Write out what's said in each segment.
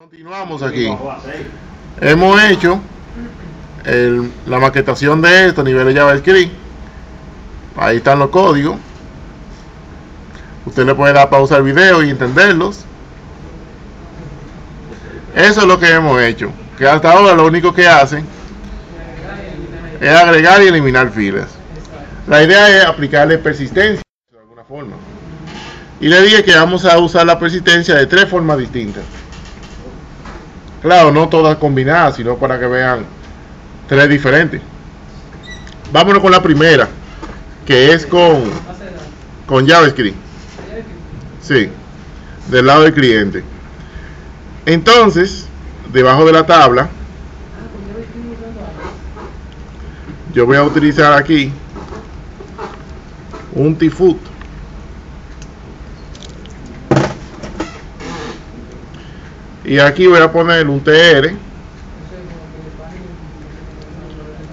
Continuamos aquí. Hemos hecho la maquetación de estos niveles JavaScript. Ahí están los códigos. Usted le puede dar pausa al video y entenderlos. Eso es lo que hemos hecho. Que hasta ahora lo único que hacen es agregar y eliminar filas. La idea es aplicarle persistencia de alguna forma. Y le dije que vamos a usar la persistencia de tres formas distintas. Claro, no todas combinadas, sino para que vean tres diferentes. Vámonos con la primera, que es con JavaScript. Sí, del lado del cliente. Entonces, debajo de la tabla, yo voy a utilizar aquí un default. Y aquí voy a poner un TR,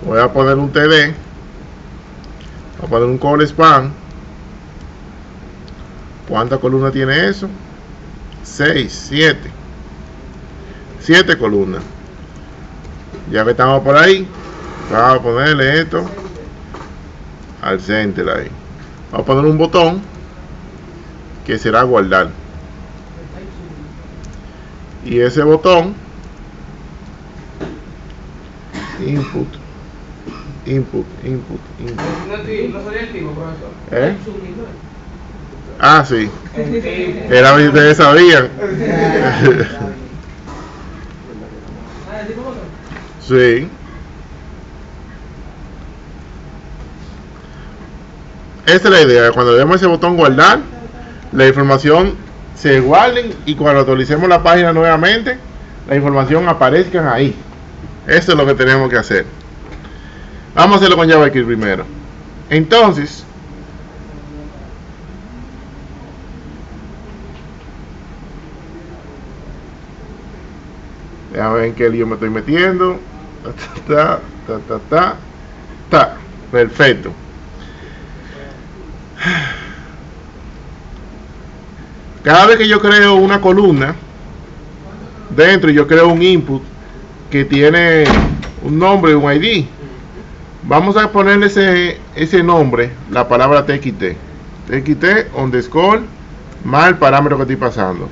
voy a poner un TD, voy a poner un call span. ¿Cuántas columnas tiene eso? 6, 7 columnas. Ya que estamos por ahí, vamos a ponerle esto al center ahí. Vamos a poner un botón que será guardar. Y ese botón, input. ¿No sería activo, profesor? ¿Eh? Ah, sí. Era que ustedes sabían. Sí. Esa es la idea. Cuando le demos ese botón guardar, la información se guarden y cuando actualicemos la página nuevamente, la información aparezca ahí. Eso es lo que tenemos que hacer. Vamos a hacerlo con JavaScript primero. Entonces, déjame ver en qué lío me estoy metiendo. Perfecto. Cada vez que yo creo una columna, dentro yo creo un input que tiene un nombre y un ID. Vamos a ponerle ese nombre, la palabra txt underscore más el parámetro que estoy pasando.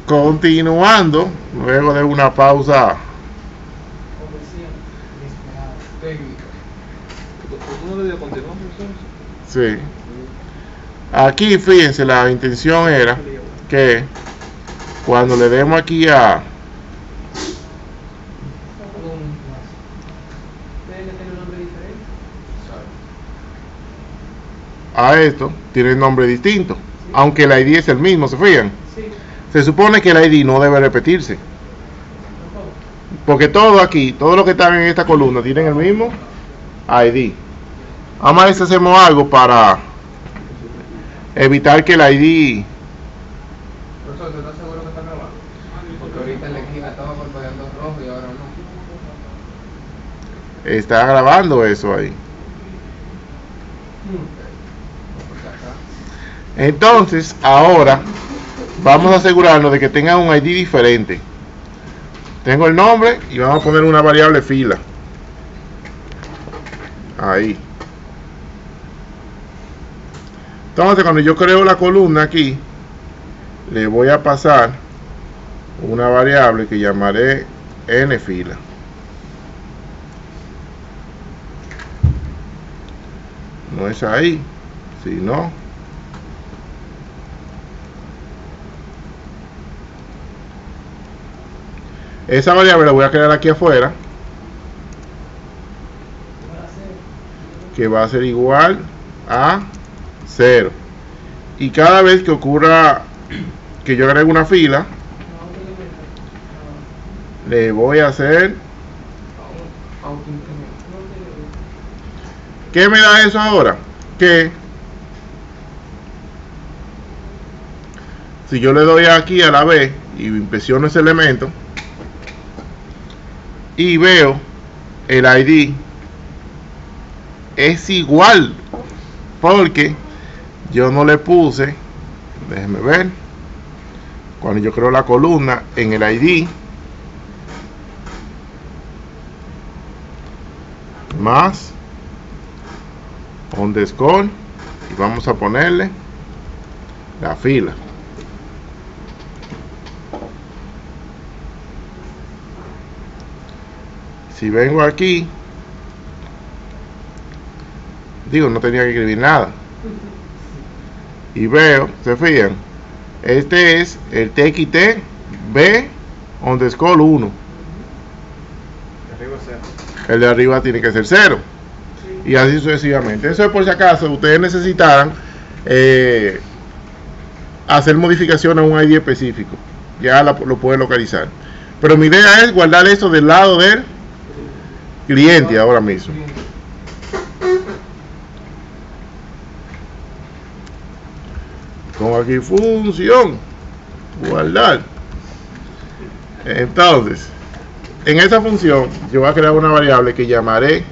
Continuando, luego de una pausa sí. Aquí fíjense, la intención era que cuando le demos aquí a esto, tiene nombre distinto, aunque el ID es el mismo, ¿se fijan? Se supone que el ID no debe repetirse, porque todo aquí, todo lo que está en esta columna tienen el mismo ID. Vamos a ver si hacemos algo para evitar que el ID. Profesor, ¿estás seguro que está grabando? Porque ahorita en la esquina estaba parpadeando rojo y ahora no. Está grabando eso ahí. Entonces, ahora vamos a asegurarnos de que tenga un ID diferente. Tengo el nombre y vamos a poner una variable fila. Ahí. Entonces, cuando yo creo la columna aquí, le voy a pasar una variable que llamaré nFila. No es ahí, sino esa variable la voy a crear aquí afuera, que va a ser igual a 0. Y cada vez que ocurra que yo agregue una fila, le voy a hacer. ¿Qué me da eso ahora? Que si yo le doy aquí a la B y impresiono ese elemento y veo el ID es igual, porque yo no le puse, déjenme ver, cuando yo creo la columna en el ID más underscore y vamos a ponerle la fila. Si vengo aquí, digo, no tenía que escribir nada, y veo, se fijan, este es el TXT B underscore 1. El de arriba tiene que ser 0, y así sucesivamente. Eso es por si acaso ustedes necesitaran hacer modificaciones a un ID específico, ya lo pueden localizar. Pero mi idea es guardar esto del lado del cliente ahora mismo. Pongo aquí función guardar. Entonces, en esa función yo voy a crear una variable que llamaré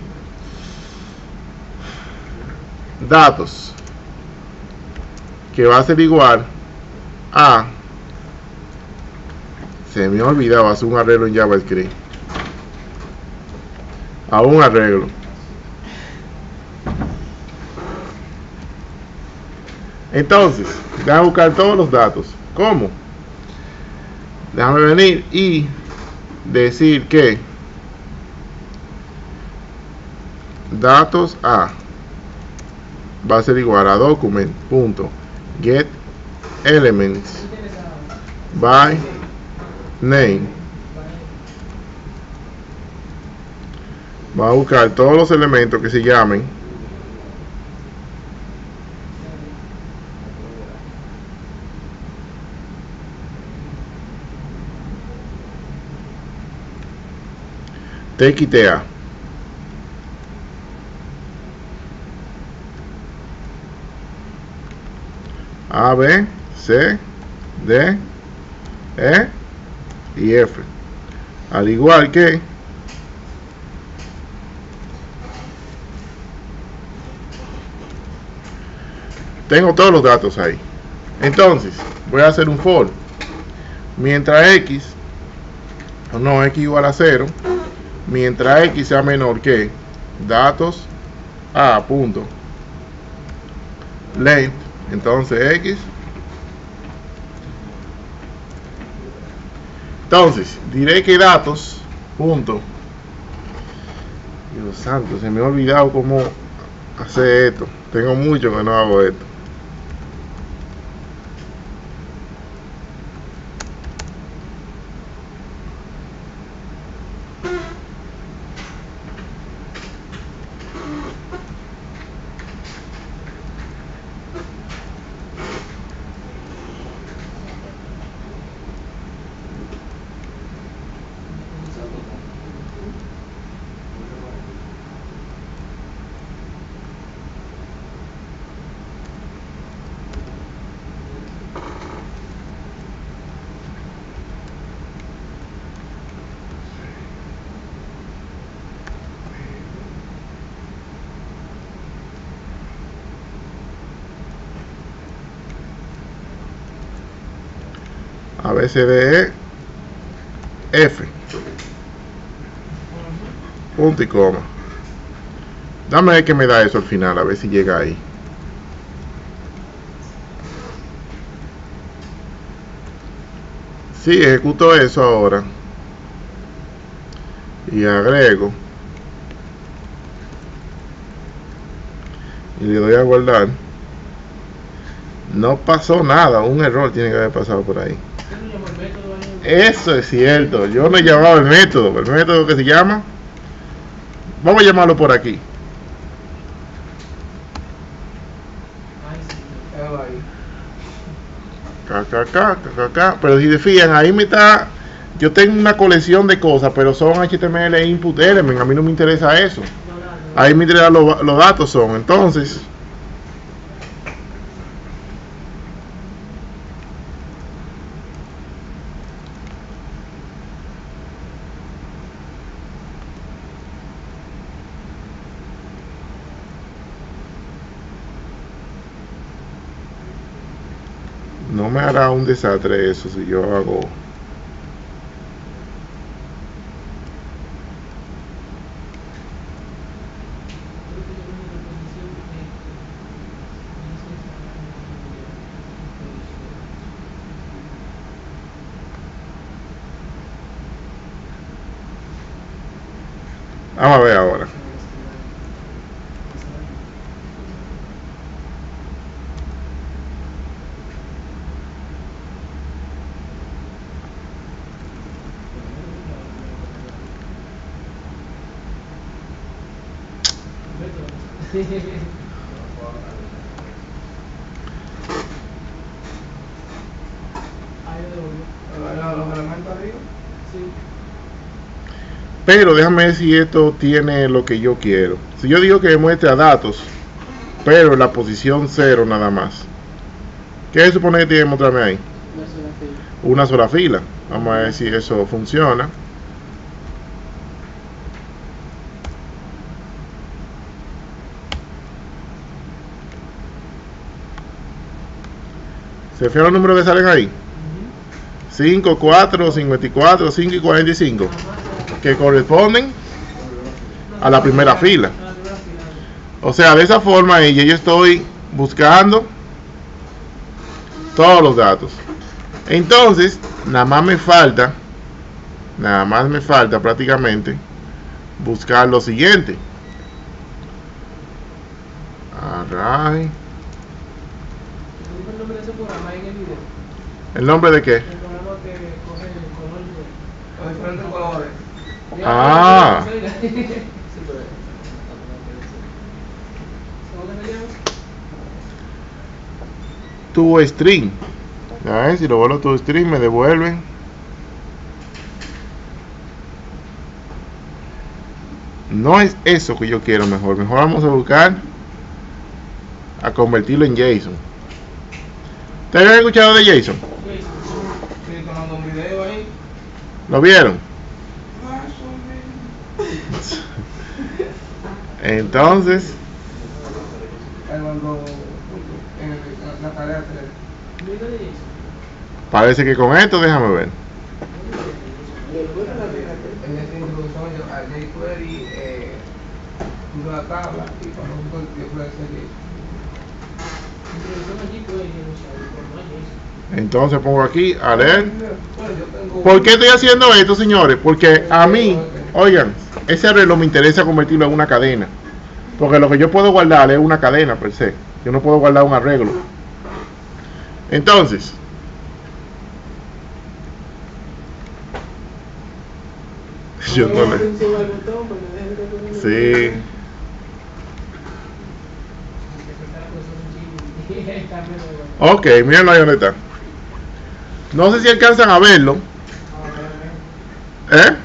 datos, que va a ser igual a, se me olvidaba hacer un arreglo en JavaScript, a un arreglo. Entonces, déjame buscar todos los datos. ¿Cómo? Déjame venir y decir que datos A va a ser igual a document.get elements by name. Va a buscar todos los elementos que se llamen TXTA. A, B, C, D, E y F. Al igual que tengo todos los datos ahí. Entonces voy a hacer un for mientras x, no, x igual a 0, mientras x sea menor que datos a punto length. Entonces x, entonces diré que datos punto, Dios santo, se me ha olvidado cómo hacer esto, tengo mucho que no hago esto. A, B, C, D, E, F, punto y coma. Dame ver que me da eso al final, a ver si llega ahí. Sí, ejecuto eso ahora y agrego y le doy a guardar. No pasó nada, un error tiene que haber pasado por ahí. Eso es cierto, yo no he llamado el método que se llama, vamos a llamarlo por aquí. KKK, pero si se fijan, ahí me está, yo tengo una colección de cosas, pero son HTML input element, a mí no me interesa eso. Ahí me interesa los datos son, entonces No me hará un desastre eso si yo hago. Vamos a ver ahora. Los elementos arriba. Pero déjame ver si esto tiene lo que yo quiero. Si yo digo que muestre a datos, pero en la posición 0 nada más, ¿qué se supone que tiene que mostrarme ahí? Una sola fila. Vamos a ver si eso funciona. ¿Se fijan los números que salen ahí? 5, 4, 54, 5 y 45, que corresponden a la primera fila. O sea, de esa forma ahí yo estoy buscando todos los datos. Entonces, nada más me falta prácticamente buscar lo siguiente. Array. ¿El nombre de qué? Los diferentes colores. Ah. Tu string. A ver si lo vuelvo a tu string me devuelven. No es eso que yo quiero mejor. Mejor vamos a buscar a convertirlo en JSON. ¿Ustedes han escuchado de JSON? Sí, tomando un video ahí. ¿Lo vieron? Entonces, En la tarea 3. parece que con esto, déjame ver. En esta introducción a jQuery, puse la tabla y cuando uso el jQuery Entonces pongo aquí a leer. ¿Por qué estoy haciendo esto, señores? Porque a mí, oigan, ese arreglo me interesa convertirlo en una cadena. Porque lo que yo puedo guardar es una cadena per se. Yo no puedo guardar un arreglo. Entonces, yo no le... Sí. Ok, mírenlo ahí donde está. No sé si alcanzan a verlo. ¿Eh?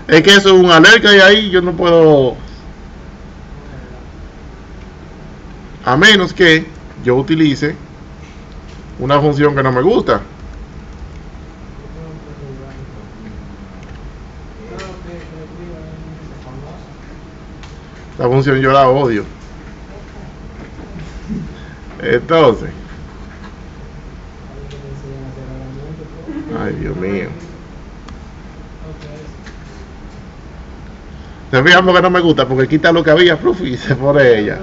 Es que eso es un alerta y ahí yo no puedo. A menos que yo utilice una función que no me gusta. La función yo la odio. Entonces, ay Dios mío. Se fijan porque no me gusta, porque quita lo que había, profe, y se pone ella.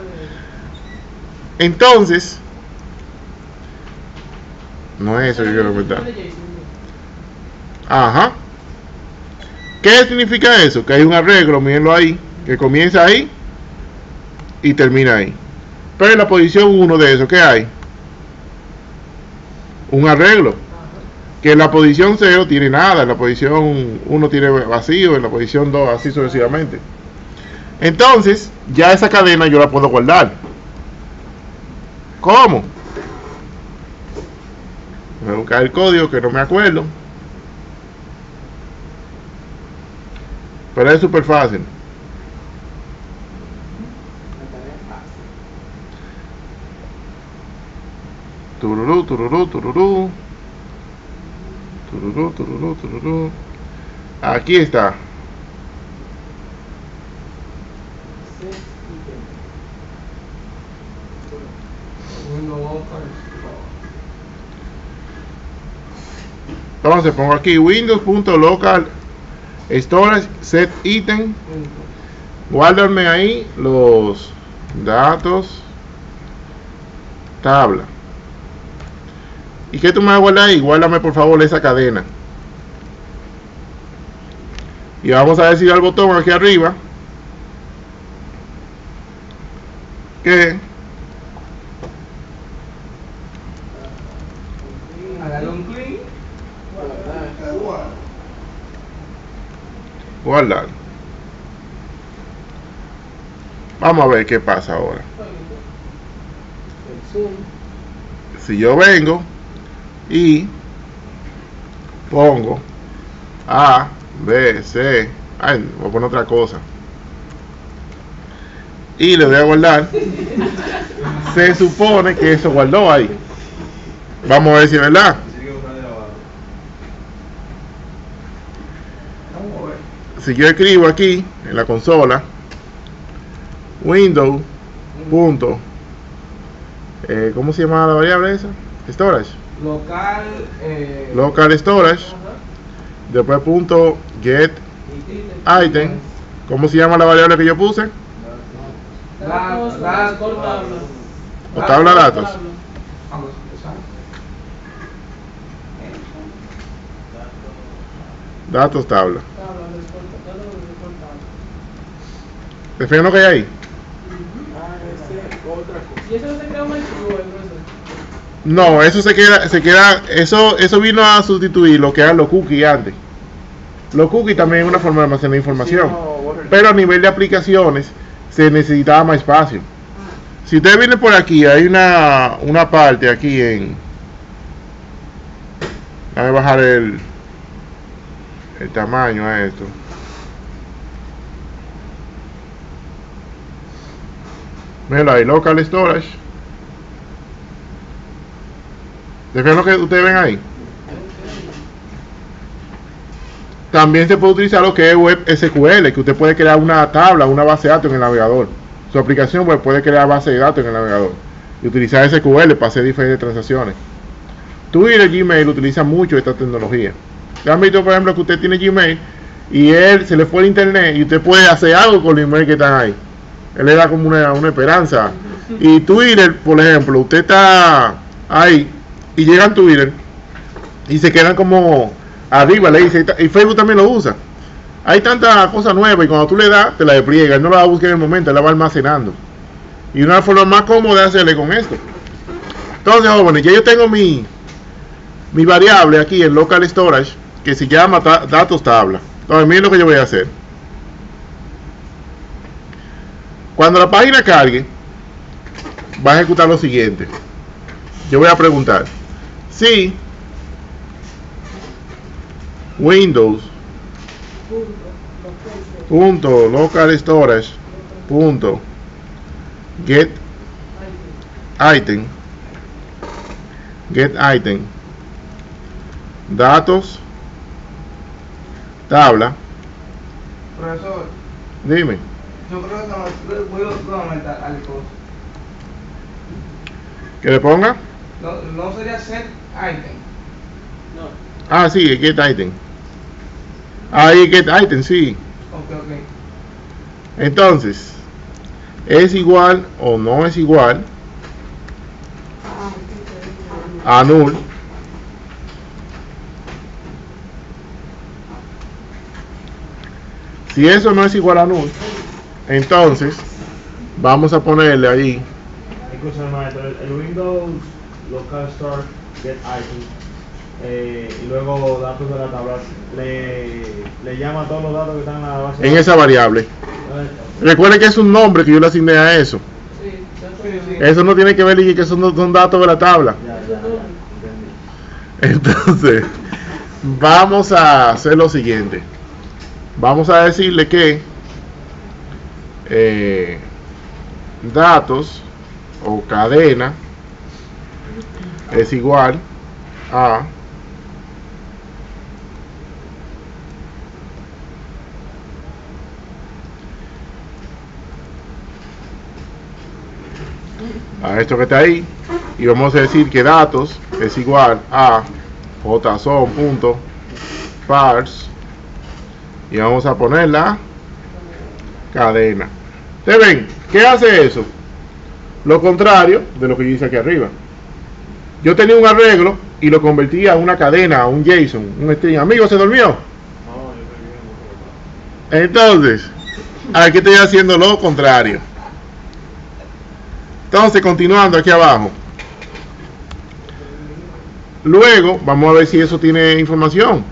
Entonces, no es eso que quiero comentar. Ajá. ¿Qué significa eso? Que hay un arreglo, mírenlo ahí, que comienza ahí y termina ahí. Pero en la posición 1 de eso, ¿qué hay? Un arreglo. Que en la posición 0 tiene nada, en la posición 1 tiene vacío, en la posición 2 así sucesivamente. Entonces, ya esa cadena yo la puedo guardar. ¿Cómo? Voy a buscar el código que no me acuerdo. Pero es súper fácil. Tururú, tururú, tururú. Tururú, tururú, tururú. Aquí está. Windows local. Entonces pongo aquí windows.local storage set item. Guárdame ahí los datos tabla. ¿Y qué tú me vas a guardar ahí? Guárdame por favor esa cadena. Y vamos a decir al botón aquí arriba que Hágale un clic. guardar. Vamos a ver qué pasa ahora. Si yo vengo y pongo A, B, C, ay, voy a poner otra cosa y le voy a guardar, se supone que eso guardó ahí. Vamos a ver si es verdad. Si yo escribo aquí en la consola Windows punto ¿cómo se llama la variable esa? Storage. Local storage. Después punto get item. ¿Cómo se llama la variable que yo puse? Datos. O tabla datos. Datos tabla. ¿Te fijas lo que hay ahí? ¿Y eso no se crea un archivo, profesor? No, eso se queda, eso vino a sustituir lo que eran los cookies antes. Los cookies también es una forma de almacenar información, pero a nivel de aplicaciones se necesitaba más espacio. Si usted viene por aquí, hay una parte aquí en, déjame bajar el tamaño a esto. Mira ahí, local storage. ¿De qué es lo que ustedes ven ahí? También se puede utilizar lo que es web SQL, que usted puede crear una tabla, una base de datos en el navegador. Su aplicación web puede crear base de datos en el navegador y utilizar SQL para hacer diferentes transacciones. Twitter, Gmail utilizan mucho esta tecnología. ¿Han visto, por ejemplo, que usted tiene Gmail y él se le fue el internet y usted puede hacer algo con los emails que están ahí? Él le da como una esperanza. Y Twitter, por ejemplo, usted está ahí y llega a Twitter y se quedan como arriba, le dice, y Facebook también lo usa. Hay tantas cosas nuevas y cuando tú le das, te la despliega. Él no la va a buscar en el momento, él la va almacenando. Y una forma más cómoda de hacerle con esto. Entonces, jóvenes, ya yo tengo mi variable aquí en local storage que se llama datos tabla. Entonces, miren lo que yo voy a hacer. Cuando la página cargue, va a ejecutar lo siguiente. Yo voy a preguntar si Windows punto local storage punto get item datos tabla. Profesor, Dime. yo creo que no voy a aumentar algo. ¿Que le ponga? No sería set item. No. Ah, sí, get item. Ahí get item, sí. Ok. Entonces, ¿es igual o no es igual a null? Si eso no es igual a null, entonces vamos a ponerle ahí Escúchame, maestro, el Windows Local Store Get Item y luego datos de la tabla le llama a todos los datos que están en la base en esa variable. Recuerden que es un nombre que yo le asigné a eso. Sí, Eso no tiene que ver y que son datos de la tabla. entendí. Entonces, vamos a hacer lo siguiente. Vamos a decirle que datos o cadena es igual a a esto que está ahí, y vamos a decir que datos es igual a json.parse, y vamos a poner la cadena. ¿Ustedes ven? ¿Qué hace eso? Lo contrario de lo que yo hice aquí arriba. Yo tenía un arreglo y lo convertí a una cadena, a un JSON, un string. Amigo, ¿se durmió? Entonces, aquí estoy haciendo lo contrario. Entonces, continuando aquí abajo. Luego, vamos a ver si eso tiene información.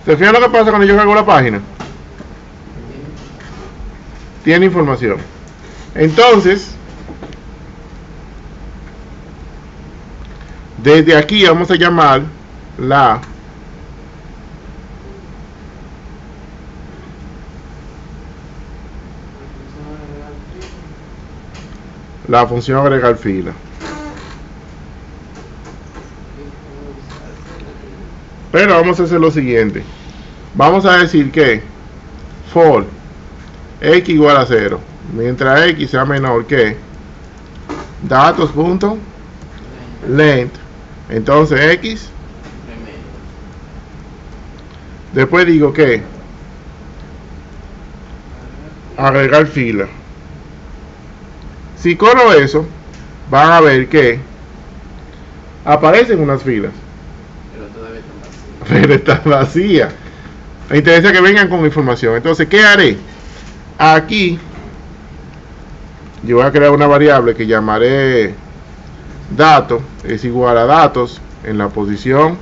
¿Se fijan lo que pasa cuando yo cargo la página? Tiene información. Entonces, desde aquí vamos a llamar la función agregar fila. Pero vamos a hacer lo siguiente. Vamos a decir que for x igual a 0, mientras x sea menor que datos.length. Entonces x, después digo que agregar fila. Si corro eso, van a ver que aparecen unas filas, pero está vacía. Me interesa que vengan con información. Entonces, ¿qué haré? Aquí yo voy a crear una variable que llamaré datos es igual a datos en la posición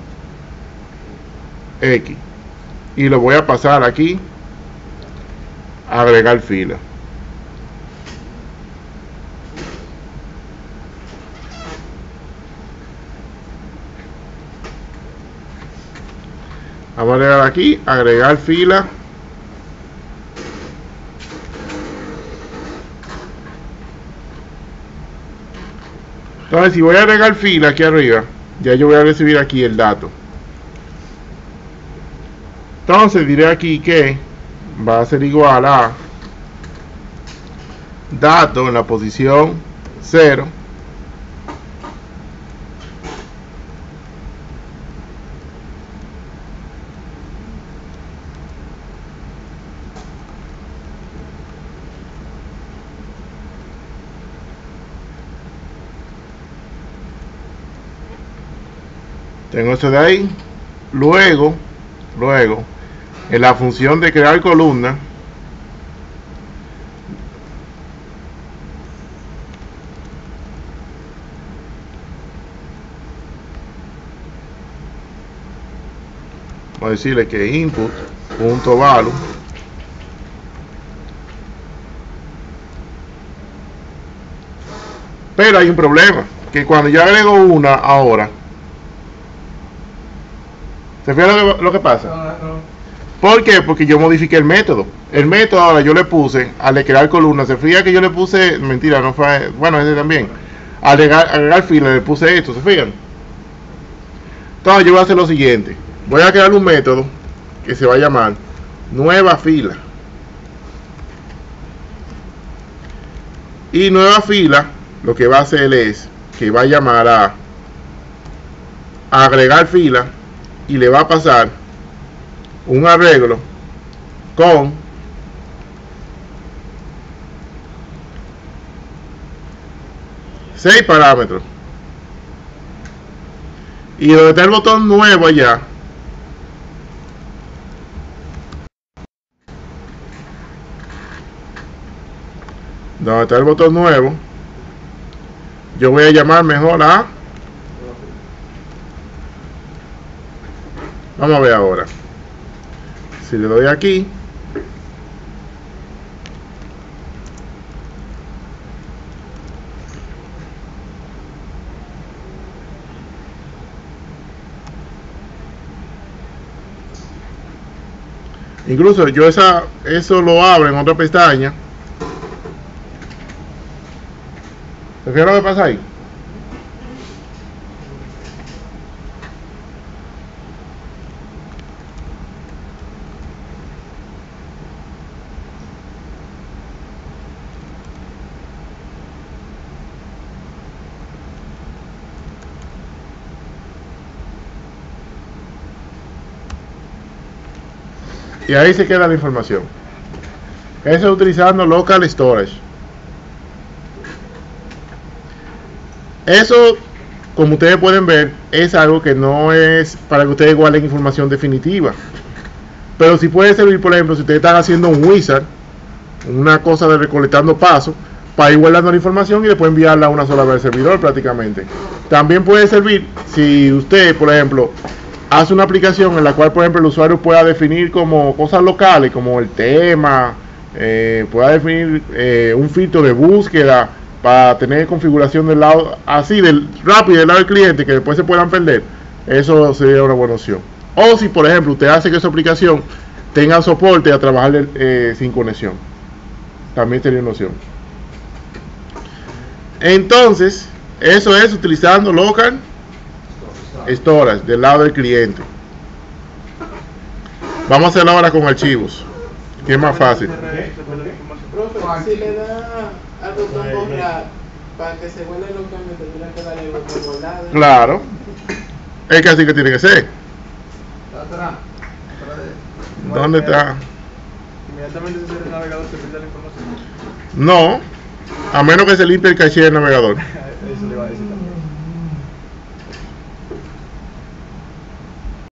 x, y lo voy a pasar aquí a agregar fila. Vamos a agregar aquí, agregar fila. Entonces, si voy a agregar fila aquí arriba, ya yo voy a recibir aquí el dato. Entonces diré aquí que va a ser igual a dato en la posición 0. Tengo esto de ahí. Luego, en la función de crear columna, vamos a decirle que input.value pero hay un problema, que cuando yo agrego una ahora, ¿se fijan lo que pasa? ¿Por qué? Porque yo modifiqué el método. El método ahora yo le puse, al crear columnas, se fija que yo le puse, mentira, no fue, bueno, ese también. Al agregar fila le puse esto, ¿se fijan? Entonces yo voy a hacer lo siguiente. Voy a crear un método que se va a llamar nueva fila. Y nueva fila, lo que va a hacer es que va a llamar a agregar fila, y le va a pasar un arreglo con seis parámetros, y donde está el botón nuevo allá, donde está el botón nuevo, yo voy a llamar mejor a, vamos a ver ahora, si le doy aquí, incluso yo eso lo abro en otra pestaña. ¿Se fijan lo que pasa ahí? y ahí se queda la información. Eso es utilizando local storage. Eso, como ustedes pueden ver, es algo que no es para que ustedes guarden información definitiva, pero sí puede servir, por ejemplo, si ustedes están haciendo un wizard, una cosa de recolectando pasos, para ir guardando la información y después enviarla una sola vez al servidor prácticamente. También puede servir si usted, por ejemplo, hace una aplicación en la cual, por ejemplo, el usuario pueda definir como cosas locales, como el tema, pueda definir un filtro de búsqueda para tener configuración del lado, así, del rápido del lado del cliente, que después se puedan perder. Eso sería una buena opción. O si, por ejemplo, usted hace que su aplicación tenga soporte a trabajar sin conexión, también sería una opción. Entonces, eso es utilizando local storage del lado del cliente. Vamos a hacerlo ahora con archivos, que es más fácil. Profe, si le da al botón borrar para que se vuelva los cambios, tendría que darle el botón guardado. Claro, es que así que tiene que ser. Atrás. ¿Dónde está? Inmediatamente se cierra el navegador, se pierde la información. No, a menos que se limpie el caché del navegador. Ahí